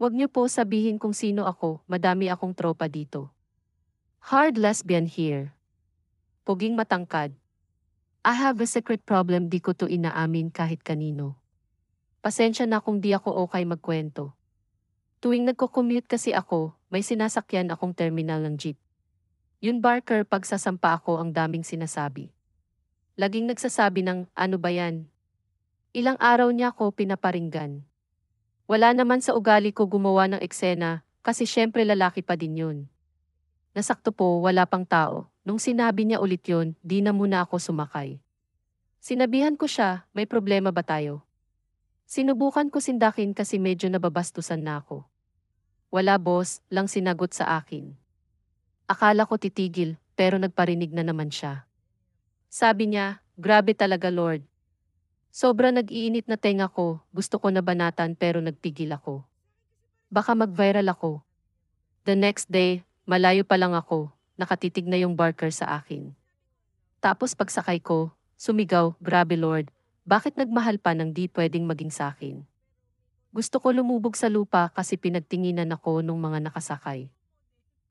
Wag niyo po sabihin kung sino ako, madami akong tropa dito. Hard lesbian here. Puging matangkad. I have a secret problem, di ko to inaamin kahit kanino. Pasensya na kung di ako okay magkwento. Tuwing nagko-commute kasi ako, may sinasakyan akong terminal ng jeep. Yun barker pag sasampa ako ang daming sinasabi. Laging nagsasabi ng, ano ba yan? Ilang araw niya ako pinaparinggan. Wala naman sa ugali ko gumawa ng eksena, kasi syempre lalaki pa din yun. Nasakto po, wala pang tao. Nung sinabi niya ulit yun, di na muna ako sumakay. Sinabihan ko siya, may problema ba tayo? Sinubukan ko sindakin kasi medyo nababastusan na ako. Wala boss, lang sinagot sa akin. Akala ko titigil, pero nagparinig na naman siya. Sabi niya, grabe talaga Lord. Sobra nag-iinit na tenga ko, gusto ko na banatan pero nagpigil ako. Baka mag-viral ako. The next day, malayo pa lang ako, nakatitig na yung barker sa akin. Tapos pagsakay ko, sumigaw, grabe Lord, bakit nagmahal pa ng di pwedeng maging sa akin? Gusto ko lumubog sa lupa kasi pinagtinginan ako nung mga nakasakay.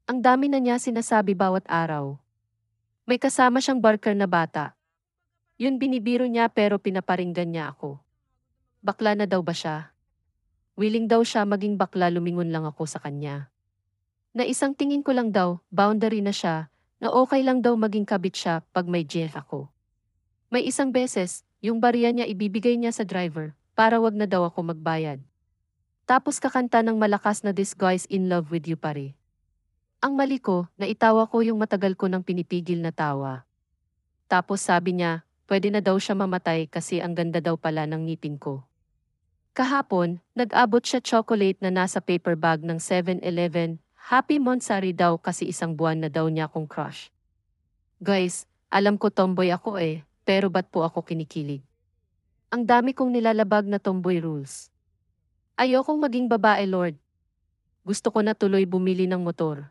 Ang dami na niya sinasabi bawat araw. May kasama siyang barker na bata. Yun binibiro niya pero pinaparinggan niya ako. Bakla na daw ba siya? Willing daw siya maging bakla, lumingon lang ako sa kanya. Na isang tingin ko lang daw, boundary na siya, na okay lang daw maging kabit siya pag may jeff ako. May isang beses, yung barya niya ibibigay niya sa driver, para wag na daw ako magbayad. Tapos kakanta ng malakas na This Guy's in Love with You pare. Ang mali ko, naitawa ko yung matagal ko nang pinipigil na tawa. Tapos sabi niya, pwede na daw siya mamatay kasi ang ganda daw pala ng ngipin ko. Kahapon, nag-abot siya chocolate na nasa paper bag ng 7-Eleven. Happy Monsari daw kasi isang buwan na daw niya akong crush. Guys, alam ko tomboy ako pero ba't po ako kinikilig? Ang dami kong nilalabag na tomboy rules. Ayokong maging babae Lord. Gusto ko na tuloy bumili ng motor.